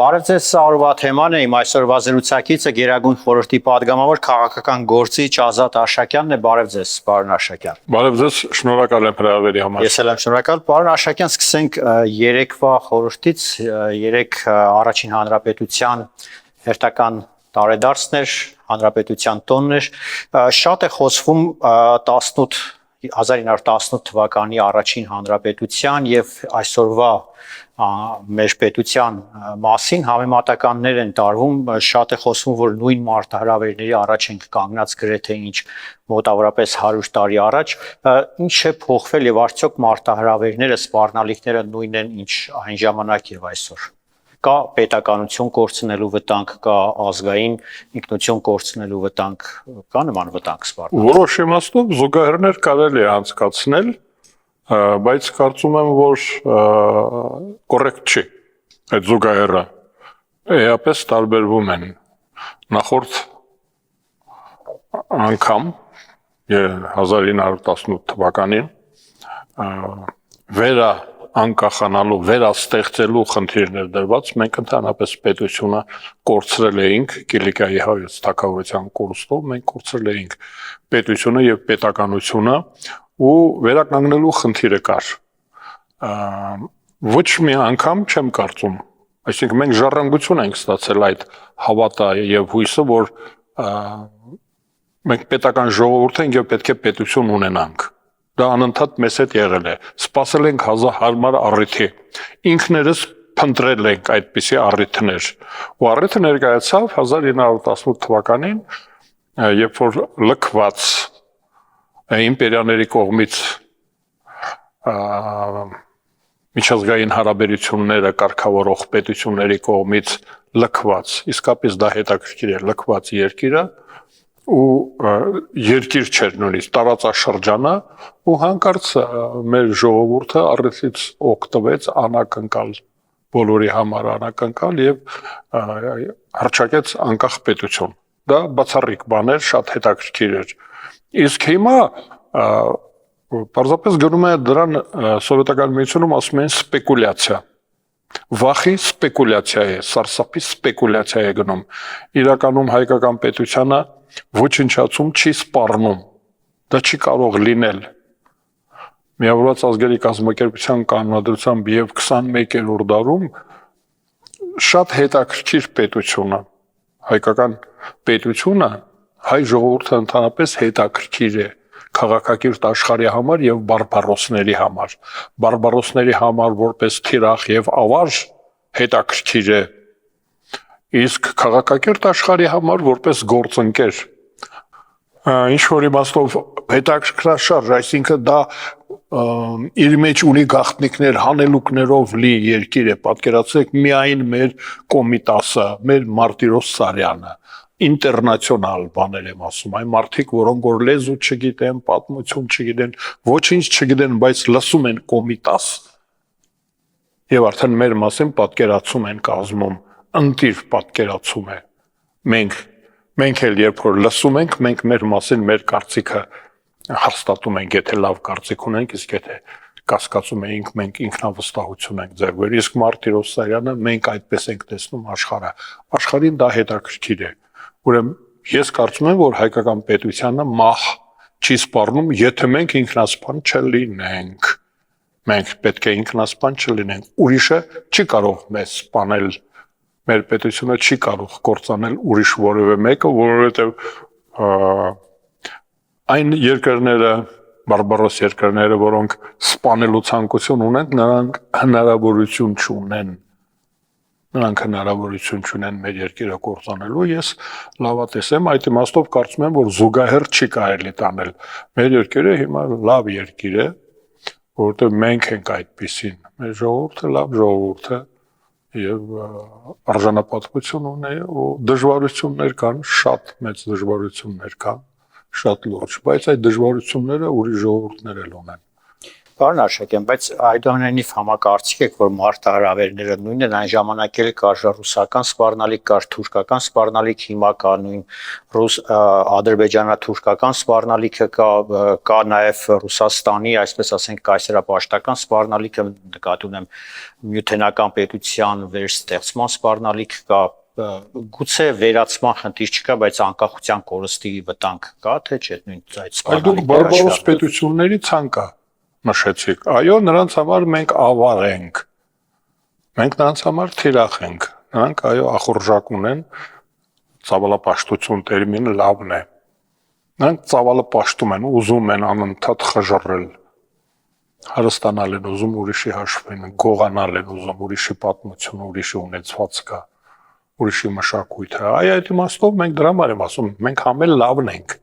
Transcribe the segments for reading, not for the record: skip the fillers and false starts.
Բարև ձեզ, Սարովա թեման է, իմ այսօրվա զրուցակիցը Գերագույն խորհրդի падգամավոր քաղաքական գործիչ Ազատ Աշակյանն է, բարև ձեզ, պարոն Աշակյան։ Բարև ձեզ, շնորհակալ եմ հրավերի համար։ Ես էլ եմ շնորհակալ, պարոն Աշակյան, սկսենք երեկվա խորհրդից, երեք առաջին հանրապետության հերթական տարեդարձներ, հանրապետության տոններ, շատ է խոսվում 1918 թվականի առաջին հանրապետության եւ այսօրվա մեր պետության մասին համեմատականներ են տարվում, շատ է խոսվում, որ նույն մարտահրավերների առաջ ենք կանգնած գրեթե ինչ մոտավորապես 100 տարի առաջ, ինչ է փոխվել եւ արդյոք մարտահրավերները, սպառնալիքները նույնն են ինչ այն ժամանակ եւ այսօր։ Կա պետականություն կորցնելու վտանգ, կա ազգային ինքնություն կորցնելու վտանգ, կա նման վտանգ սպառնալիք։ Որոշ իմաստով զուգահեռներ կարելի է անցկացնել, բայց կարծում եմ, որ կոռեկտ չի այդ զուգահեռը։ Էապես տարբերվում են։ Նախորդ անգամ 1918 թվականին անկախանալու, վերաստեղծելու խնդիրներ դրված, մենք ընդհանրապես պետությունը կորցրել էինք Կիլիկիայի հայոց թագավորության կորուստով, մենք կորցրել էինք պետությունը եւ պետականությունը ու վերականգնելու խնդիրը կար։ Ոչ մի անգամ չեմ կարծում, այսինքն մենք ժառանգություն ենք ստացել այդ հավատը եւ հույսը, որ մենք պետական ժողովուրդ ենք եւ պետք է պետություն ունենանք։ Դա անընդհատ մեզ հետ եղել է։ Սպասել ենք հարմար առիթի։ Ինքներս փնտրել ենք այդպիսի առիթներ։ Ու առիթը ներկայացավ 1918 թվականին, երբ որ լքված իմպերիաների կողմից միջազգային հարաբերությունները կարգավորող պետությունների կողմից լքված, իսկապես դա հետաքրքիր է, լքված երկիրը ու երկիր չէր նույնիսկ տարածաշրջանը ու հանկարծ մեր ժողովուրդը առիթից օգտվեց անակնկալ բոլորի համար անակնկալ եւ հռչակեց անկախ պետություն։ Դա բացառիկ բան էր, շատ հետաքրքիր էր։ Իսկ հիմա պարզապես գնում է դրան սովետական միությունում ասում են սպեկուլյացիա։ Վախի սպեկուլյացիա է, սարսափի սպեկուլյացիա է գնում։ Իրականում հայկական պետությանը ոչնչացում չի սպառնում, դա չի կարող լինել։ Միավորված ազգերի կազմակերպության կանոնադրությամբ եւ 21-րդ դարում շատ հետաքրքիր պետությունը, հայկական պետությունը, հայ ժողովուրդը ընդհանրապես հետաքրքիր է քաղաքակիրթ աշխարհի համար եւ բարբարոսների համար։ Բարբարոսների համար որպես թիրախ եւ ավար հետաքրքիր է, իսկ քաղաքակիրթ աշխարհի համար որպես գործընկեր ինչ որ իմաստով հետաքրքրաշարժ, այսինքն դա իր մեջ ունի գաղտնիքներ, հանելուկներով լի երկիր է, պատկերացրեք միայն մեր Կոմիտասը, մեր Մարտիրոս Սարյանը, ինտերնացիոնալ բաներ եմ ասում, այն մարդիկ, որոնք որ լեզու չգիտեն, պատմություն չգիտեն, ոչինչ չգիտեն, բայց լսում են Կոմիտաս եւ արդեն մեր մասին պատկերացում են կազմում, ընտիր պատկերացում է։ Մենք էլ երբ որ լսում ենք, մենք մեր մասին մեր կարծիքը հաստատում ենք, եթե լավ կարծիք ունենք, իսկ եթե կասկածում էինք, մենք ինքնավստահություն ենք ձեռք բերել։ Իսկ Մարտիրոս Սարյանը մենք այդպես ենք տեսնում աշխարհը։ Աշխարհին դա հետաքրքիր է։ Ուրեմն ես կարծում եմ, որ հայկական պետությանը մահ չի սպառնում, եթե մենք ինքնասպան չլինենք։ Մենք պետք է ինքնասպան չլինենք։ Ուրիշը չի կարող մեզ սպանել։ Մեր պետությունը չի կարող կործանել ուրիշ որևէ մեկը, որովհետև այն երկրները, բարբարոս երկրները, որոնք սպանելու ցանկություն ունեն, նրանք հնարավորություն չունեն։ Նրանք հնարավորություն չունեն մեր երկիրը կործանելու։ Ես լավատես եմ, այդ իմաստով կարծում եմ, որ զուգահեռ չի կարելի տանել։ Մեր երկիրը հիմա լավ երկիր է, որովհետև մենք ենք այդպիսին։ Մեր ժողովուրդը լավ ժողովուրդ է եւ արժանապատվություն ունի ու դժվարություններ կան, շատ մեծ դժվարություններ կան, շատ լուրջ, բայց այդ դժվարությունները ուրիշ ժողովուրդներ էլ ունեն։ Պարոն Աշակյան, բայց այդուհանդերձ համակարծիք եք, որ մարտահրավերները նույնն են, այն ժամանակ էլ կար ռուսական սպառնալիք, կար թուրքական սպառնալիք, հիմա կա նույն ադրբեջանա-թուրքական սպառնալիքը, կա նաև Ռուսաստանի, այսպես ասենք, կայսերապաշտական սպառնալիքը, նկատի ունեմ Միութենական պետության վերստեղծման սպառնալիք կա, գուցե վերացման խնդիր չկա, բայց անկախության կորստի վտանգ կա, թե չէ, նույն այդ Այլ դուք բարբարոս պետությունների ցանկա նշեցիք։ Այո, նրանց համար մենք ավար ենք։ Մենք նրանց համար թիրախ ենք։ Նրանք այո ախորժակ ունեն, ցավալապաշտություն տերմինը լավն է։ Նրանք ցավալապաշտում են, ուզում են անընդհատ խժռել։ Հարստանալ են ուզում ուրիշի հաշվին, գողանալ են ուզում ուրիշի պատմություն, ուրիշի ունեցվածքը, ուրիշի մշակույթը։ Այդ իմաստով մենք դրա համար եմ ասում, մենք համել լավն ենք։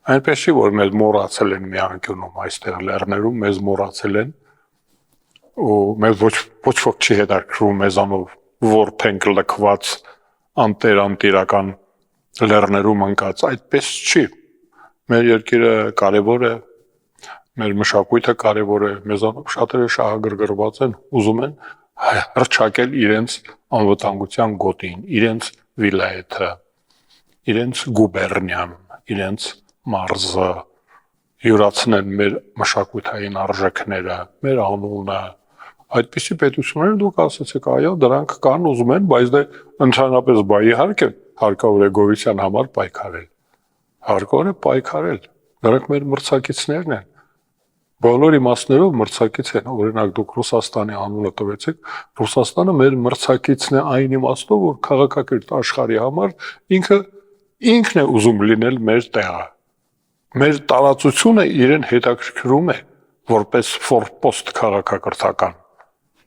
Այնպես չի, որ մեզ մոռացել են մի անկյունում այստեղ լեռներում, մեզ մոռացել են ու մեզ ոչ ոք չի հետաքրքրում մեզանով որփենք լքված անտերական լեռներում ընկած, այդպես չի։ Մեր երկիրը կարևոր է, մեր մշակույթը կարևոր է, մեզանով շատերը շահագրգռված են, ուզում են հռչակել իրենց անվտանգության գոտին, իրենց վիլայեթը, իրենց գուբերնիան, իրենց մարզը, յուրացնեն մեր մշակութային արժեքները, մեր անունը, այդպիսի պետությունները դուք ասացիք, այո, դրանք կան, ուզում են, բայց դե ընդհանրապես իհարկե հարկավոր է գոյության համար պայքարել։ Հարկավոր է պայքարել։ Դրանք մեր մրցակիցներն են։ Բոլոր իմաստներով մրցակից են, օրինակ դուք Ռուսաստանի անունը տվեցիք, Ռուսաստանը մեր մրցակիցն է այն իմաստով, որ քաղաքակիրթ աշխարհի համար ինքն է ուզում լինել մեր տեղը։ Մեր տարածությունը իրեն հետաքրքրում է որպես ֆորպոստ քաղաքակրթական։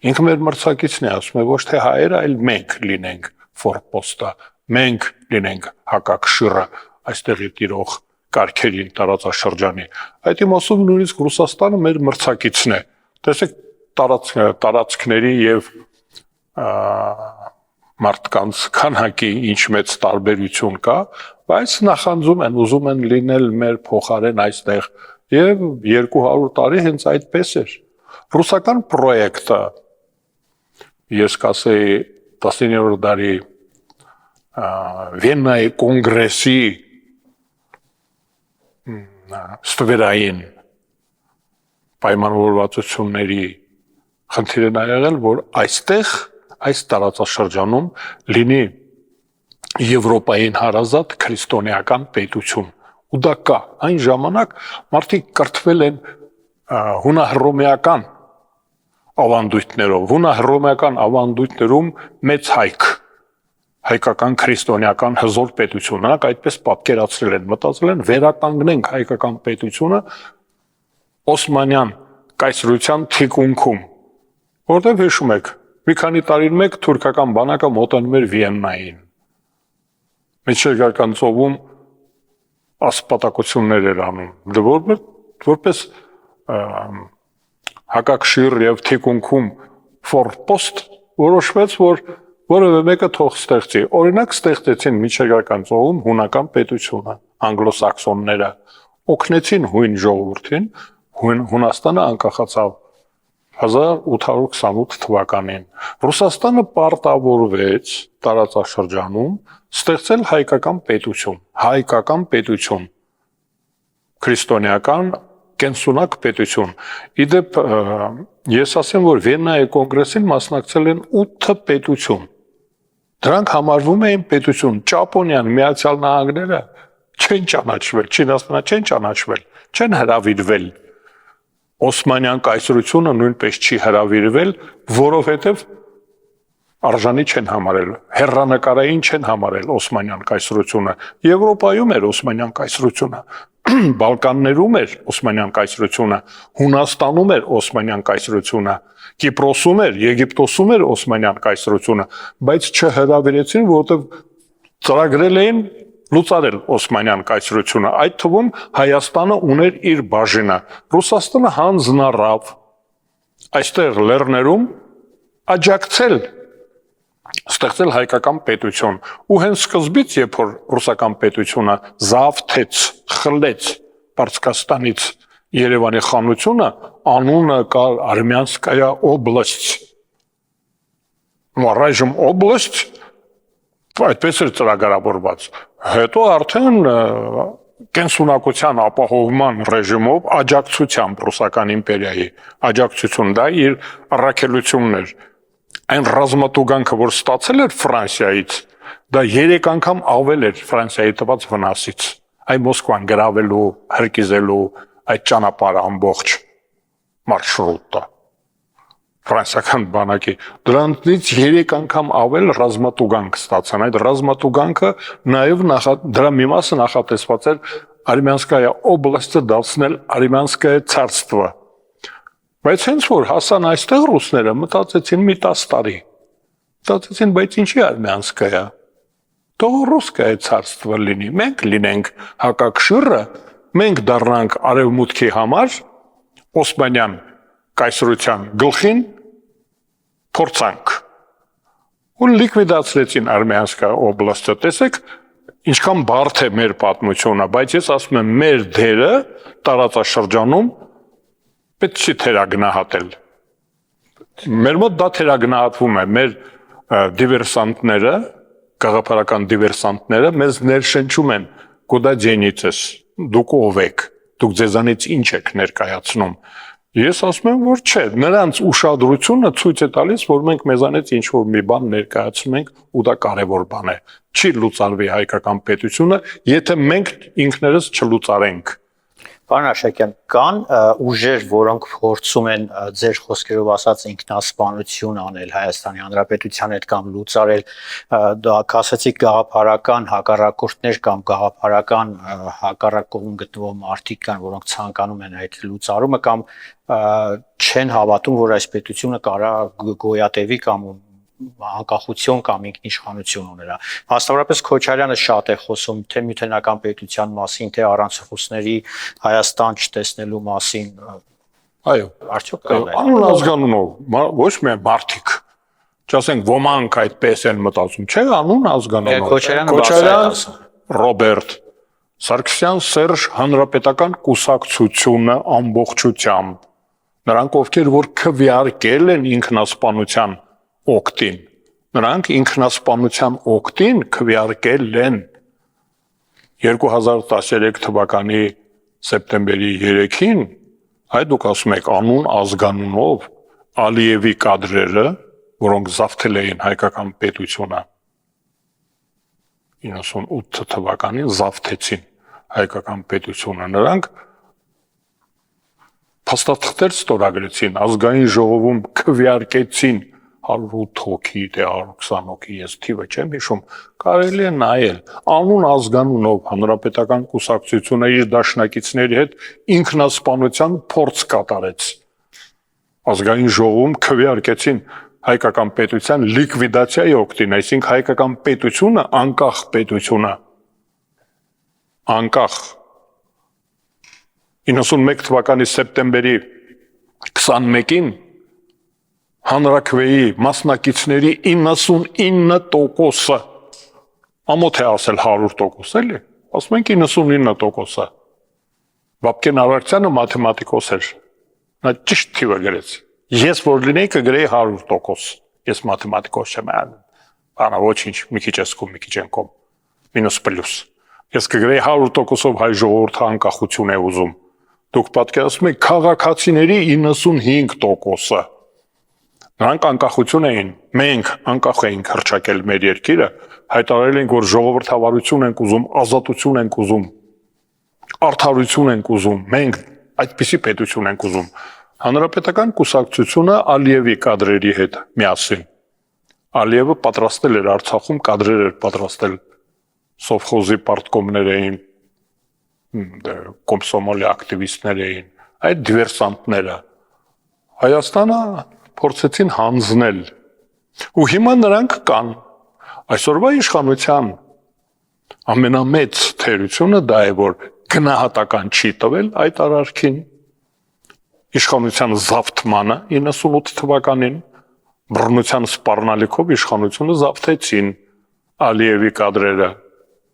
Ինքը մեր մրցակիցն է, ասում է ոչ թե հայերը, այլ մենք լինենք ֆորպոստը, մենք լինենք հակակշիռը այստեղի տիրող կարգերին տարածաշրջանի։ Այդ իմաստով նույնիսկ Ռուսաստանը մեր մրցակիցն է։ Տեսեք տարածքների եւ մարդկանց քանակի ինչ մեծ տարբերություն կա, բայց նախանձում են, ուզում են լինել մեր փոխարեն այստեղ եւ 200 տարի հենց այդպես էր։ Ռուսական պրոյեկտը ես կասեի 19-րդ դարի Վիեննայի կոնգրեսի ստվերային պայմանավորվածությունների խնդիրն ա եղել, որ այստեղ այս տարածաշրջանում լինի Եվրոպային հարազատ քրիստոնեական պետություն։ Ու դա կա։ Այն ժամանակ մարդիկ կրթվել են հունահռոմեական ավանդույթներով։ Հունահռոմեական ավանդույթներում մեծ հայկական քրիստոնեական հզոր պետություն, նրանք այդպես պատկերացրել են, մտածել են վերականգնենք հայկական պետությունը Օսմանյան կայսրության թիկունքում, որտեղ հիշում եք, մի քանի տարին մեկ թուրքական բանակը մոտենում էր Վիեննային։ Միջերկրական ծովում ասպատակություններ էր անում, որպես հակակշիռ եւ թիկունքում ֆորպոստ որոշվեց, որ որևէ մեկը թող ստեղծի։ Օրինակ ստեղծեցին միջերկրական ծովում հունական պետությունը, անգլոսաքսոնները օգնեցին հույն ժողովրդին, Հունաստանը անկախացավ 1828 թվականին։ Ռուսաստանը պարտավորվեց տարածաշրջանում ստեղծել հայկական պետություն, քրիստոնեական կենսունակ պետություն։ Իդեպ ես ասեմ, որ Վիեննայի կոնգրեսին մասնակցել են 8 պետություն։ Դրանք համարվում էին պետություն։ Ճապոնիան, Միացյալ Նահանգները չեն ճանաչվել, Չինաստանը չեն ճանաչվել, չեն հրավիրվել։ Օսմանյան կայսրությունը նույնպես չի հրավիրվել, որովհետև արժանի չեն համարել, հեռանկարային չեն համարել Օսմանյան կայսրությունը։ Եվրոպայում էր Օսմանյան կայսրությունը, Բալկաններում էր Օսմանյան կայսրությունը, Հունաստանում էր Օսմանյան կայսրությունը, Կիպրոսում էր, Եգիպտոսում էր Օսմանյան կայսրությունը, բայց չհրավիրեցին, որովհետև ծրագրել էին լուծարել Օսմանյան կայսրությունը, այդ թվում Հայաստանը ուներ իր բաժինը, Ռուսաստանը հանձնառավ այստեղ լեռներում աջակցել ստեղծել հայկական պետություն ու հենց սկզբից, երբ որ ռուսական պետությունը զավթեց, խլեց Պարսկաստանից Երևանի խանությունը անունը կար Արմյանսկայա օբլաստ։ Առայժմ օբլաստ այդպես էր ծրագրավորված։ Հետո արդեն կենսունակության ապահովման ռեժիմով աջակցությամբ ռուսական իմպերիայի աջակցություն դա իր առաքելությունն էր։ Այն ռազմատուգանքը, որ ստացել էր Ֆրանսիայից, դա 3 անգամ ավել էր Ֆրանսիայի տված վնասից։ Այ Մոսկվան գրավելու, հրկիզելու այդ ճանապարհը ամբողջ մարշրուտը ֆրանսիական բանակի դրանից 3 անգամ ավել ռազմատուգանք ստացան։ Այդ ռազմատուգանքը նաև դրա մի մասը նախատեսված էր Արմյանսկայա օբլաստը դարձնել Արմյանսկայա царство։ Բայց հենց որ հասան այստեղ ռուսները մտածեցին մի 10 տարի։ Մտածեցին, բայց ինչի Արմյանսկայա։ Թող ռուսское царство լինի։ Մենք լինենք հակակշիռը, մենք դառնանք արևմուտքի համար Օսմանյան կայսրության գլխին փորձանք։ Ու լիկվիդացրեցին Արմյանսկա օբլաստը։ Տեսեք, ինչքան բարդ է մեր պատմությունը, բայց ես ասում եմ, մեր դերը տարածաշրջանում պետք չի թերագնահատել։ Մեր մոտ դա թերագնահատվում է, մեր դիվերսանտները, գաղափարական դիվերսանտները մեզ ներշնչում են, կուդա ձենիցես, դուք ով եք, դուք ձեզանից ինչ եք ներկայացնում։ Ես ասում եմ, որ չէ, նրանց ուշադրությունը ցույց է տալիս, որ մենք մեզանից ինչ-որ մի բան ներկայացնում ենք ու դա կարևոր բան է։ Չի լուծարվի հայկական պետությունը, եթե մենք ինքներս չլուծարենք։ Պարոն Աշակյան, կան ուժեր, որոնք փորձում են ձեր խոսքերով ասած ինքնասպանություն անել Հայաստանի Հանրապետության հետ կամ լուծարել, դա ասացիք գաղափարական հակառակորդներ կամ գաղափարական հակառակ կողմ գտնվող մարդիկ կան, որոնք ցանկանում են այդ լուծարումը կամ չեն հավատում, որ այս պետությունը կարա գոյատևի կամ անկախություն կամ ինքնիշխանություն ունենա։ Մասնավորապես Քոչարյանը շատ է խոսում թե միութենական պետության մասին, թե առանց ռուսների Հայաստան չտեսնելու մասին։ Այո, արդյոք կան անուն ազգանունով, ոչ միայն մարդիկ։ Չասենք ոմանք այդպես են մտածում, չէ, անուն ազգանունով։ Քոչարյան Ռոբերտ, Սարգսյան Սերժ հանրապետական կուսակցությունը ամբողջությամբ։ Նրանք ովքեր որ քվեարկել են ինքնասպանության օկտին, նրանք ինքնասպանության օկտին քվեարկել են 2013 թվականի սեպտեմբերի 3-ին, այդ դուք ասում եք անուն ազգանունով Ալիևի կադրերը, որոնք զավթել էին հայկական պետությունը 98 թվականին զավթեցին հայկական պետությունը, նրանք փաստաթղթեր ստորագրեցին, ազգային ժողովում քվեարկեցին 108 հոգի, թե 120 հոգի, ես թիվը չեմ հիշում, կարելի է նայել, անուն ազգանունով հանրապետական կուսակցությունը իր դաշնակիցների հետ ինքնասպանության փորձ կատարեց։ Ազգային ժողովում քվեարկեցին հայկական պետության լիկվիդացիայի օկտին, այսինքն հայկական պետությունը անկախ պետությունը, անկախ 91 թվականի սեպտեմբերի 21-ին հանրաքվեի մասնակիցների 99%-ը, ամոթ է ասել 100%, էլի, ասում ենք 99%-ը, Վապկեն Արարքյանը մաթեմատիկոս էր, նա ճիշտ թիվը գրեց, ես որ լինեի կգրեի 100%, ես մաթեմատիկոս չեմ անում, բանա ոչինչ, մի քիչ էսկում, մի քիչ ենկում, մինուս պլյուս, ես կգրեի 100%-ով հայ ժողովուրդը անկախություն է ուզում, դուք պատկերացնում եք քաղաքացիների 95%-ը, նրանք անկախություն էին, մենք անկախ էինք հռչակել մեր երկիրը, հայտարարել ենք, որ ժողովրդավարություն ենք ուզում, ազատություն ենք ուզում, արդարություն ենք ուզում, մենք այդպիսի պետություն ենք ուզում։ Հանրապետական կուսակցությունը Ալիևի կադրերի հետ միասին։ Ալիևը պատրաստել էր Արցախում կադրեր էր պատրաստել սովխոզի պարտկոմներ էին, կոմսոմոլի ակտիվիստներ էին, այդ դիվերսանտները։ Հայաստանը փորձեցին հանձնել։ Ու հիմա նրանք կան։ Այսօրվա իշխանության ամենամեծ թերությունը դա է, որ գնահատական չի տվել այդ արարքին։ Իշխանության զավթմանը 98 թվականին բռնության սպառնալիքով իշխանությունը զավթեցին Ալիևի կադրերը,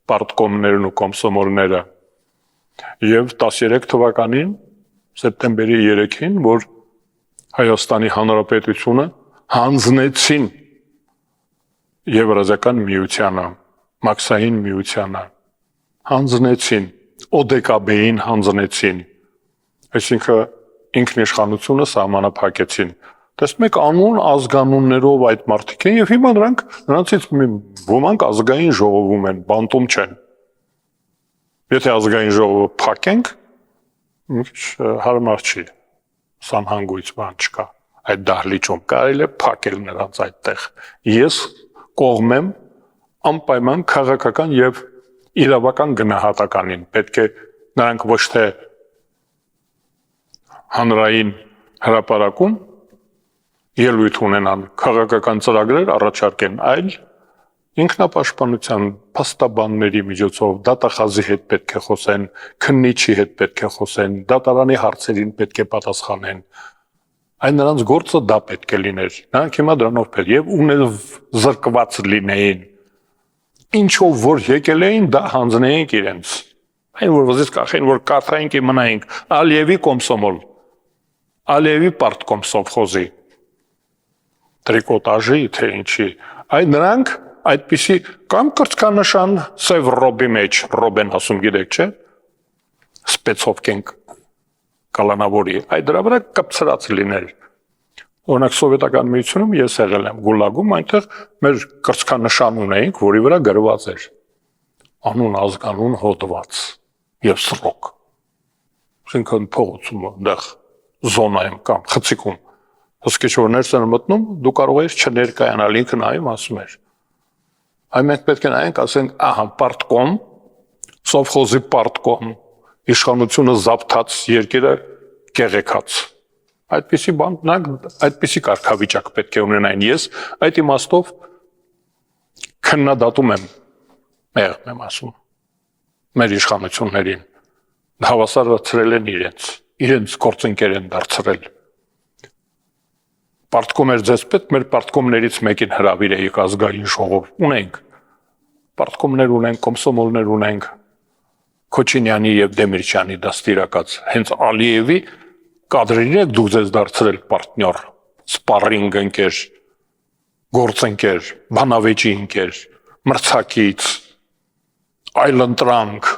պարտկոմներն ու կոմսոմոլները։ Եվ 13 թվականին սեպտեմբերի 3-ին, որ Հայաստանի Հանրապետությունը հանձնեցին Եվրազիական միությանը, Մաքսային միությանը, հանձնեցին, ՕԴԿԲ-ին հանձնեցին, այսինքն ինքնիշխանությունը սահմանափակեցին։ Տեսնում եք, անուն ազգանուններով այդ մարդիկ են, եւ հիմա նրանցից ոմանք ազգային ժողովում են, բանտում չեն։ Եթե ազգային ժողովը փակենք, հարմար չի, սանհանգույց բան չկա այդ դահլիճում, կարելի է փակել նրանց այդտեղ։ Ես կողմ եմ անպայման քաղաքական եւ իրավական գնահատականին, պետք է նրանք ոչ թե հանրային հրապարակում ելույթ ունենան, քաղաքական ծրագրեր առաջարկեն, այլ ինքնապաշտպանության փաստաբանների միջոցով դատախազի հետ պետք է խոսեն, քննիչի հետ պետք է խոսեն, դատարանի հարցերին պետք է պատասխանեն։ Այն նրանց գործը դա պետք է լիներ։ Նրանք հիմա դրանով պետք եւ ունել զրկված լինեին։ Ինչով որ եկել էին, դա հանձնեինք իրենց։ Այն որ ոզից կախեն, որ կարթայինք ու մնայինք, Ալիևի կոմսոմոլ, Ալիևի պարտկոմ սովխոզի, տրիկոտաժի, թե ինչի, այ նրանք այդպիսի կամ կրծքանշան սև ռոբի մեջ, ռոբեն ասում գիտեք, չէ, սպեցովկենք կալանավորի, այ դրա վրա կպցրած լիներ։ Օրինակ սովետական միությունում ես եղել եմ գուլագում, այնտեղ մեր կրծքանշան ունեինք, որի վրա գրված էր անուն ազգանուն հոդված եւ սրոկ։ Այսինքն փողոցում այնտեղ զոնայում կամ խցիկում հսկի որ ներս են մտնում, դու կարող ես չներկայանալ, ինքը նայում ասում էր։ Այ մենք պետք է նայենք, ասենք, ահա, պարտկոմ, սովխոզի պարտկոմ, իշխանությունը զապթած, երկիրը կեղեքած։ Այդպիսի բան, այդպիսի կարգավիճակ պետք է ունենային։ Ես այդ իմաստով քննադատում եմ, մեղմ եմ ասում, մեր իշխանություններին, հավասարացրել են իրենց գործընկեր են դարձրել։ Պարտկոմ էր ձեզ պետք, մեր պարտկոմներից մեկին հրավիրեիք ազգային ժողով, ունենք, պարտկոմներ ունենք, կոմսոմոլներ ունենք, Քոչինյանի եւ Դեմիրճյանի դաստիարակած, հենց Ալիևի կադրերին եք դուք ձեզ դարձրել պարտնյոր, սպարինգ ընկեր, գործընկեր, բանավեճի ընկեր, մրցակից, այլընտրանք,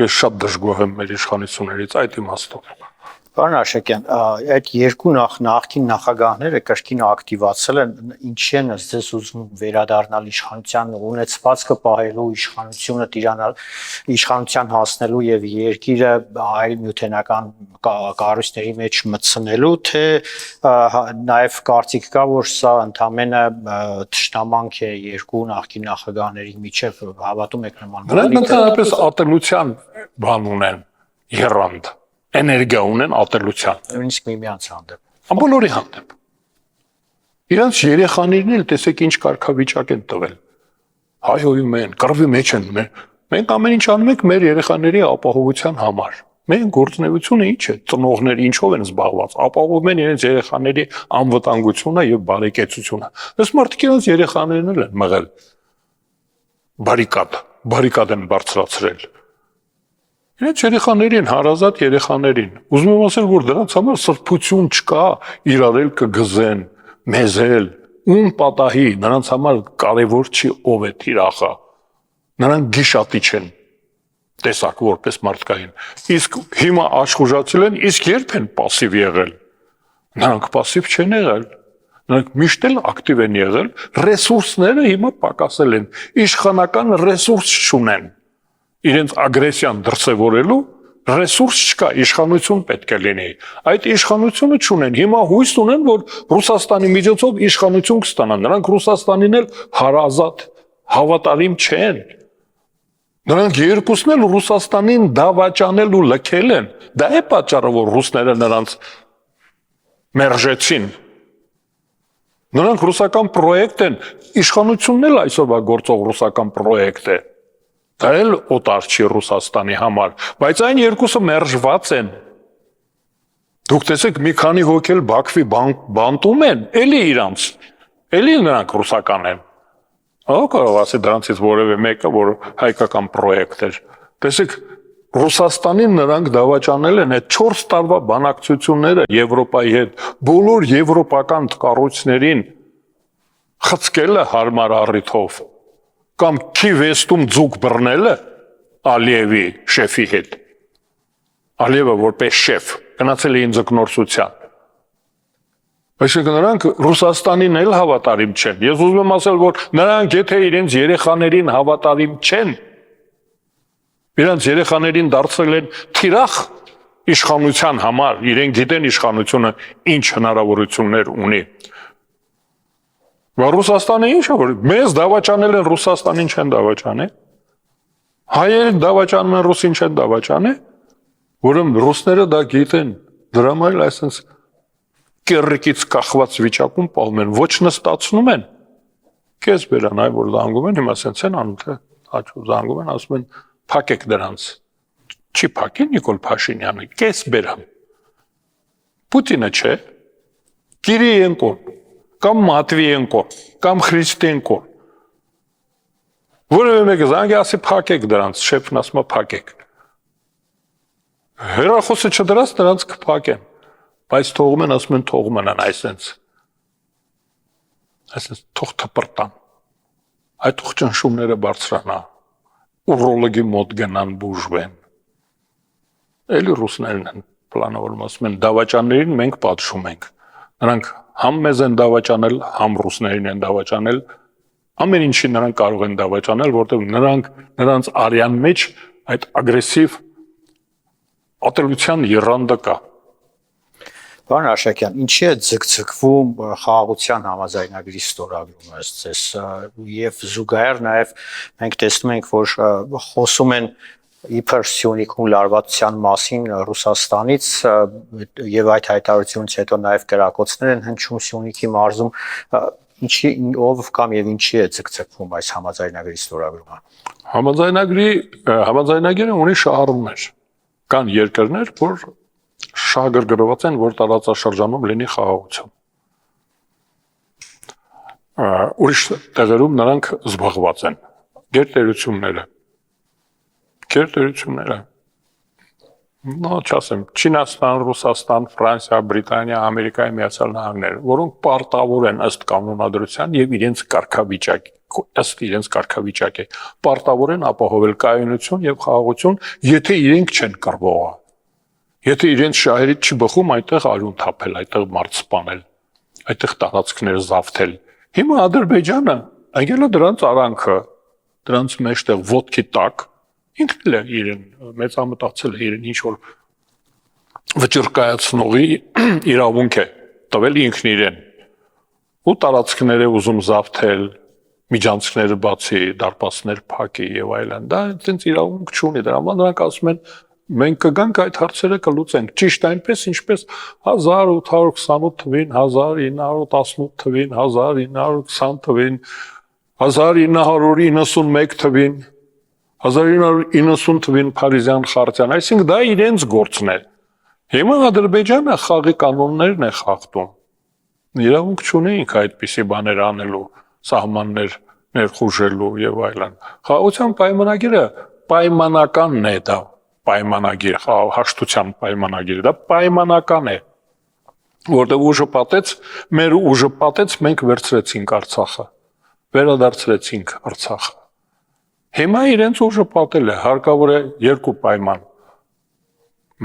ես շատ դժգոհ եմ մեր իշխանություններից այդ իմաստով։ Պարոն Աշակյան, այդ երկու նախկին նախագահները կրկին ակտիվացել են, ինչի են ձեզ ուզում վերադառնալ իշխանության ունեցվածքը պահելու, իշխանությունը տիրանալ, իշխանության հասնելու եւ երկիրը այլ նյութենական կառույցների մեջ մտցնելու, թե նաեւ կարծիք կա, որ սա ընդամենը թշնամանք է երկու նախկին նախագահների միջև, հավատում եք նման բանի։ Նրանք ընդհանրապես ատելության բան ունեն, երանգ էներգիա ունեն ատելության։ Նույնիսկ միմյանց հանդեպ։ Ամբողջի հանդեպ։ Իրանց երեխաներն էլ տեսեք ինչ կարգավիճակ են տվել։ Հայհոյում են, կռվի մեջ են։ Մենք ամեն ինչ անում ենք մեր երեխաների ապահովության համար։ Մենք գործունեությունը ինչ է, ծնողներ ինչով են զբաղված, ապահովում են իրենց երեխաների անվտանգությունը եւ բարեկեցությունը։ Այս մարդիկ իրենց երեխաներն էլ են մղել։ Բարիկադ են բարձրացրել։ Իրենց երեխաներին, հարազատ երեխաներին, ուզում եմ ասել, որ դրանց համար սրբություն չկա, իրարել կգզեն, մեզել, ում պատահի, նրանց համար կարևոր չի ով է թիրախը, նրանք գիշատիչ են, տեսակ որպես մարդկային, իսկ հիմա աշխուժացել են, իսկ երբ են պասիվ եղել, նրանք պասիվ չեն եղել, նրանք միշտ էլ ակտիվ են եղել, ռեսուրսները հիմա պակասել են, իշխանական ռեսուրս չունեն, իրենց ագրեսիան դրսևորելու ռեսուրս չկա, իշխանություն պետք է լինի։ Այդ իշխանությունը չունեն։ Հիմա հույս ունեն, որ Ռուսաստանի միջոցով իշխանություն կստանան։ Նրանք Ռուսաստանին էլ հարազատ, հավատարիմ չեն։ Նրանք երկուսն էլ Ռուսաստանին դավաճանել ու լքել են։ Դա է պատճառը, որ ռուսները նրանց մերժեցին։ Նրանք ռուսական պրոյեկտ են, իշխանությունն էլ այսօրվա գործող ռուսական պրոյեկտ է։ Դա էլ օտար չի Ռուսաստանի համար, բայց այն երկուսը մերժված են։ Դուք տեսեք մի քանի հոգել Բաքվի բանտում են, էլի նրանք ռուսական են։ Կարող ասի դրանցից որևէ մեկը, որ հայկական պրոյեկտ էր։ Տեսեք, Ռուսաստանին նրանք դավաճանել են այդ 4 տարվա բանակցությունները Եվրոպայի հետ, բոլոր եվրոպական կառույցներին խցկելը հարմար առիթով կամ Քիվեստում ձուկ բռնելը Ալիևի շեֆի հետ։ Ալիևը որպես շեֆ գնացել էին ձկնորսության։ Այսինքն նրանք Ռուսաստանին էլ հավատարիմ չեն։ Ես ուզում եմ ասել, որ նրանք եթե իրենց երեխաներին հավատարիմ չեն, իրենց երեխաներին դարձրել են թիրախ իշխանության համար, իրենք գիտեն իշխանությունը ինչ հնարավորություններ ունի։ Որ Ռուսաստանը ինչ է, որ մեզ դավաճանել են, Ռուսաստանին չեն դավաճանել։ Հայերը դավաճանում են, ռուսին չեն դավաճանել, որում ռուսները դա գիտեն, դրա համար էլ այսպես կեռիկից կախված վիճակում պահում են, ոչ նստացնում են։ Քեզ բերան, այ որ զանգում են, հիմա ասենց են անում, թե հաճու զանգում են, ասում են փակեք դրանց։ Չի փակի Նիկոլ Փաշինյանը, քեզ բերան։ Պուտինը չէ, Կիրիենկոն, կամ Մատվիենկոն, կամ Խրիստենկոն։ Որևէ մեկը զանգի ասի փակեք դրանց, շեֆն ասում է փակեք։ Հեռախոսը չդրած նրանց կփակեն, բայց թողում են, ասում են թող մնան այսպես թող թպրտան, այդ թող ճնշումները բարձրանա, ուրոլոգի մոտ գնան բուժվեն, էլի ռուսներն են պլանավորում, ասում են դավաճաններին մենք պատժում ենք, նրանք համ մեզ են դավաճանել, համ ռուսներին են դավաճանել, ամեն ինչի նրանք կարող են դավաճանել, որտեղ նրանց արյան մեջ այդ ագրեսիվ ատելության եռանդը կա։ Պարոն Աշակյան, ինչի է ձգձգվում խաղաղության համաձայնագրի ստորագրումը ըստ եւ զուգահեռ նաեւ մենք տեսնում ենք, որ խոսում են իբր Սյունիքում լարվածության մասին Ռուսաստանից եւ այդ հայտարարությունից հետո նաեւ կրակոցներ են հնչում Սյունիքի մարզում, ինչի ով կամ եւ ինչի է ձգձգվում այս համաձայնագրի ստորագրումը։ Համաձայնագիրը ունի շահառուներ, կան երկրներ, որ շահագրգռված են, որ տարածաշրջանում լինի խաղաղություն։ Ուրիշ տեղերում նրանք զբաղված են։ Գերտերությունները։ Նո, չասեմ, Չինաստան, Ռուսաստան, Ֆրանսիա, Բրիտանիա, Ամերիկայի Միացյալ Նահանգներ, որոնք պարտավոր են ըստ կանոնադրության եւ իրենց կարգավիճակի, պարտավոր են ապահովել կայունություն եւ խաղաղություն, եթե իրենք չեն կռվողը։ Եթե իրենց շահերից չի բխում, այդտեղ արյուն թափել, այդտեղ մարդ սպանել, այդտեղ տարածքներ զավթել։ Հիմա Ադրբեջանը անգելա դրանց արանքը, դրանց մեջտեղ ոտքի տակ, ինքն էլ է իրեն մեծամտածել է իրեն ինչ-որ վճռկայացնողի իրավունք է տվել ինքն իրեն։ Ու տարածքներ է ուզում զավթել, միջանցքները բացի, դարպասներ փակի եւ այլն։ Դա այդպես իրավունք չունի, դրա համար նրանք ասում են մենք կգանք այդ հարցերը կլուծենք, ճիշտ այնպես, ինչպես 1828 թվին, 1918 թվին, 1920 թվին, 1991 թվին, 1990 թվին Փարիզյան խարտիան, այսինքն դա իրենց գործն է։ Հիմա Ադրբեջանը խաղի կանոններն է խախտում։ Իրավունք չունի ինքը այդպիսի բաներ անելու, սահմաններ ներխուժելու եւ այլն։ Խաղաղության պայմանագիրը պայմանականն է դա։ Պայմանագիր, հաշտության պայմանագիր, դա պայմանական է, որտեղ ուժը պատեց, մեր ուժը պատեց, մենք վերցրեցինք Արցախը, վերադարձրեցինք Արցախը։ Հիմա իրենց ուժը պատել է, հարկավոր է երկու պայման։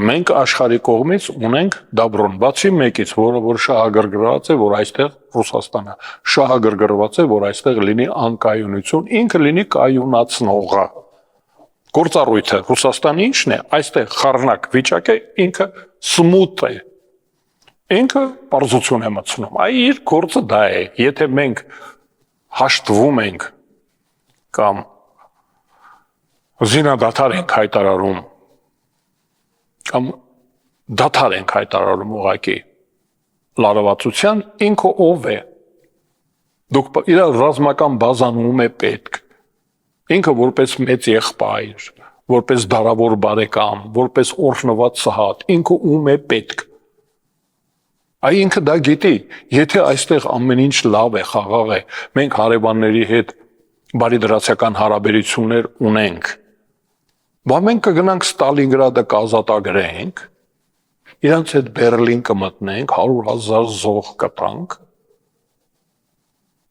Մենք աշխարհի կողմից ունենք Դաբրոն, բացի մեկից, որ շահագրգռված է, որ այստեղ Ռուսաստանը շահագրգռված է, որ այստեղ լինի անկայունություն, ինքը լինի կայունացնողը։ Գործառույթը Ռուսաստանի ինչն է, այստեղ խառնակ վիճակ է, ինքը սմութ է, ինքը պարզություն է մտցնում, այ իր գործը դա է, եթե մենք հաշտվում ենք կամ զինադադար ենք հայտարարում, կամ դադար ենք հայտարարում ուղղակի լարվածության, ինքը ով է, դուք իր ռազմական բազանում է պետք, ինքը որպես մեծ եղբայր, որպես դարավոր բարեկամ, որպես օրհնված սահատ, ինքը ում է պետք։ Այ ինքը դա գիտի, եթե այստեղ ամեն ինչ լավ է, խաղաղ է, մենք հարևանների հետ բարիդրացիական հարաբերություններ ունենք, Բա մենք կգնանք Ստալինգրադը կազատագրենք, իրանց հետ Բերլին կմտնենք, 100,000 զոհ կտանք։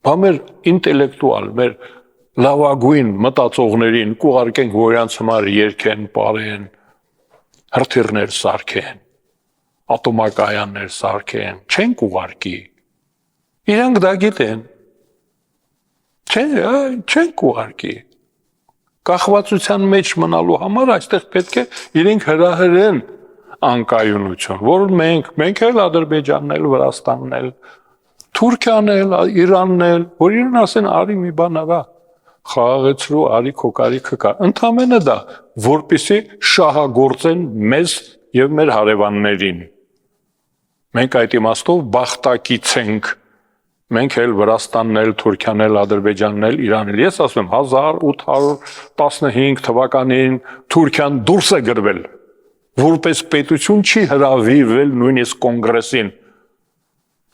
Բա մեր ինտելեկտուալ, մեր լավագույն մտածողներին կուղարկենք, որ իրանց համար երգեն, պարեն, հրթիռներ սարքեն, ատոմակայաններ սարքեն, չենք ուղարկի։ Իրանք դա գիտեն։ Չենք ուղարկի։ Կախվածության մեջ մնալու համար այստեղ պետք է իրենք հրահրեն անկայունություն, որ մենք էլ Ադրբեջանն էլ, Վրաստանն էլ, Թուրքիան էլ, Իրանն էլ, որ իրեն ասեն արի մի բան արա, խաղաղեցրու, արի քո կարիքը կա։ Ընդամենը դա, որպեսզի շահագործեն մեզ եւ մեր հարևաններին։ Մենք այդ իմաստով բախտակից ենք։ Մենք էլ Վրաստանն էլ, Թուրքիան էլ, Ադրբեջանն էլ, Իրանն էլ։ Ես ասում եմ 1815 թվականին Թուրքիան դուրս է գրվել, որպես պետություն չի հրավիրվել նույնիսկ կոնգրեսին։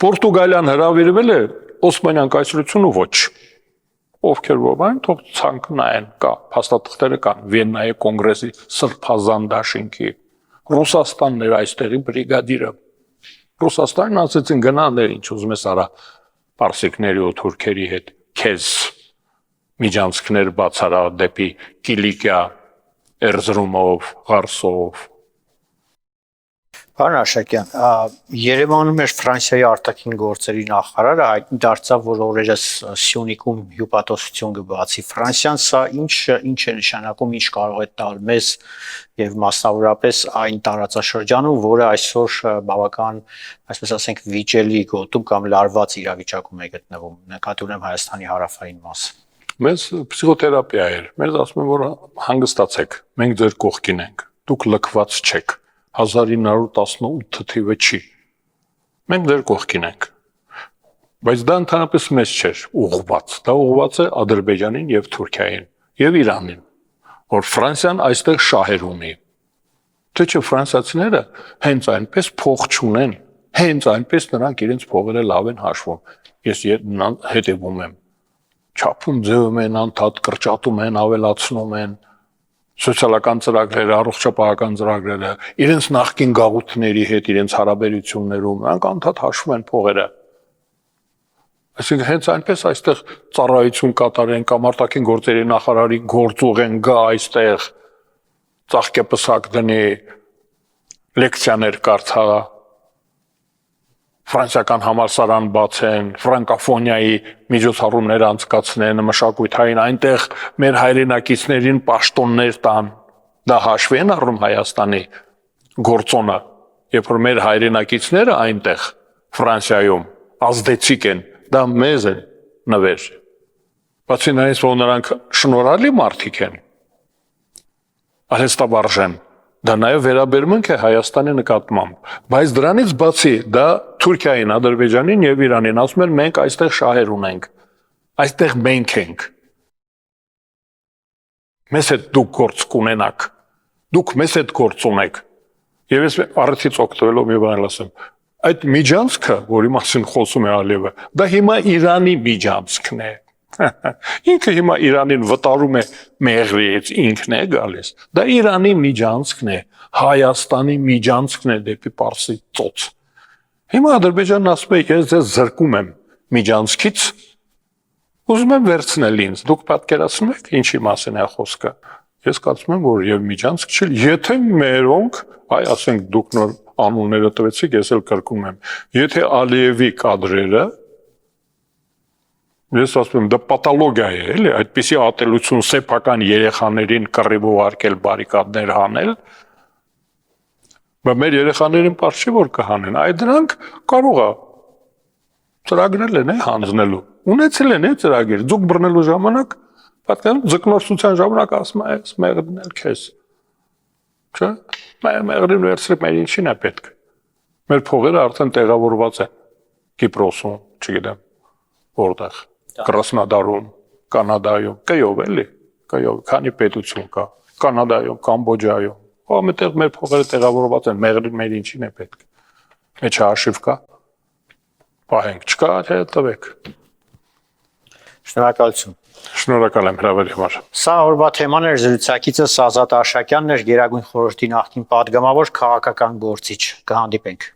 Պորտուգալիան հրավիրվել է, Օսմանյան կայսրությունը ոչ։ Ովքեր ոբան, թող ցանկ նայեն, կա, փաստաթղթերը կան, Վիեննայի կոնգրեսի սրբազան դաշինքի։ Ռուսաստանն էր այստեղի բրիգադիրը։ Ռուսաստանն ասեցին գնաներ, ինչ ուզում ես արա, պարսիկների ու թուրքերի հետ քեզ միջանցքներ բացարա դեպի Կիլիկիա, Էրզրումով, Ղարսով։ Պարոն Աշակյան, Երևանում էր Ֆրանսիայի արտաքին գործերի նախարարը հայտնի դարձավ, որ օրերս Սյունիքում հյուպատոսություն կբացի։ Ֆրանսիան սա ինչ է նշանակում, ինչ կարող է տալ մեզ եւ մասնավորապես այն տարածաշրջանում, որը այսօր բավական, այսպես ասենք, վիճելի գոտում կամ լարված իրավիճակում է գտնվում, նկատի ունեմ Հայաստանի հարավային մասը։ Մեզ պսիխոթերապիա էր։ Մեզ ասում են, որ հանգստացեք, մենք ձեր կողքին ենք։ Դուք լքված չեք։ 1918 թիվը չի։ Մենք ձեր կողքին ենք։ Բայց դա ընդհանրապես մեզ չէր ուղղված։ Դա ուղղված է Ադրբեջանին եւ Թուրքիային եւ Իրանին, որ Ֆրանսիան այստեղ շահեր ունի։ Թե չէ ֆրանսիացիները հենց այնպես փող չունեն, հենց այնպես նրանք իրենց փողերը լավ են հաշվում։ Ես հետևում եմ։ Չափում ձևում են, անդադ կրճատում են, ավելացնում են սոցիալական ծրագրերը, առողջապահական ծրագրերը, իրենց նախկին գաղութների հետ, իրենց հարաբերություններում, նրանք անդադ հաշվում են փողերը։ Այսինքն հենց այնպես այստեղ ծառայություն կատարեն կամ արտաքին գործերի նախարարի գործուղեն գա այստեղ ծաղկեպսակ դնի լեկցիաներ կարդա, ֆրանսիական համալսարան բացեն, ֆրանկոֆոնիայի միջոցառումներ անցկացնեն, մշակութային այնտեղ մեր հայրենակիցներին պաշտոններ տան, դա հաշվի են առնում Հայաստանի գործոնը, երբ որ մեր հայրենակիցները այնտեղ Ֆրանսիայում ազդեցիկ են, դա մեզ են նվեր։ Բացի նրանից, որ նրանք շնորհալի մարդիկ են, արհեստաբարժեն, դա նաև վերաբերմունք է Հայաստանի նկատմամբ, բայց դրանից բացի դա Թուրքիային, Ադրբեջանին եւ Իրանին ասում են մենք այստեղ շահեր ունենք, այստեղ մենք ենք։ Մեզ հետ դուք գործ կունենաք, դուք մեզ հետ գործ ունեք։ Եվ ես առիթից օգտվելով մի բան ասեմ, այդ միջանցքը, որի մասին խոսում է Ալիևը, դա հիմա Իրանի միջանցքն է։ Ինքը հիմա Իրանին վտարում է մեղրից, ինքն է գալիս։ Դա Իրանի միջանցքն է, Հայաստանի միջանցքն է դեպի Պարսից ծոց։ Հիմա Ադրբեջանն ասում է, ես ձեզ զրկում եմ միջանցքից, ուզում եմ վերցնել ինձ։ Դուք պատկերացնում եք ինչի մասին է խոսքը։ Ես կարծում եմ, որ եւ միջանցք չի, եթե մերոնք, այ ասենք դուք նոր անունները տվեցիք, ես էլ կրկնում եմ։ Եթե Ալիևի կադրերը Ես ասում եմ, դա պաթոլոգիա է, էլի, այդպիսի ատելություն սեփական երեխաներին կռիվ ուղարկել, բարիկադներ հանել, բայց մեր երեխաներին պարզ չի որ կհանեն, այդ դրանք կարող է ծրագրել են հանձնելու, ունեցել են ծրագիր, ձուկ բռնելու ժամանակ, պատկանում ձկնորսության ժամանակ ասում է, ես մեղրին էլ քեզ, չէ, մեղրին վերցրեք, մեր ինչին է պետք, մեր փողերը արդեն տեղավորված են, Կիպրոսում, չգիտեմ, որտեղ Կրասնոդարում, Կանադայում, կայով էլի, կայով, քանի պետություն կա, Կանադայում, Կամբոջայում, ամենտեղ մեր փողերը տեղավորված են, մեղրին մեր ինչին է պետք, մեջ հաշիվ կա, պահենք, չկա, թե տվեք։ Շնորհակալություն։ Շնորհակալ եմ հրավերի համար։ Սա օրվա թեման էր, զրուցակիցս Ազատ Արշակյանն էր, Գերագույն խորհրդի նախկին պատգամավոր, քաղաքական գործիչ։ Կհանդիպենք։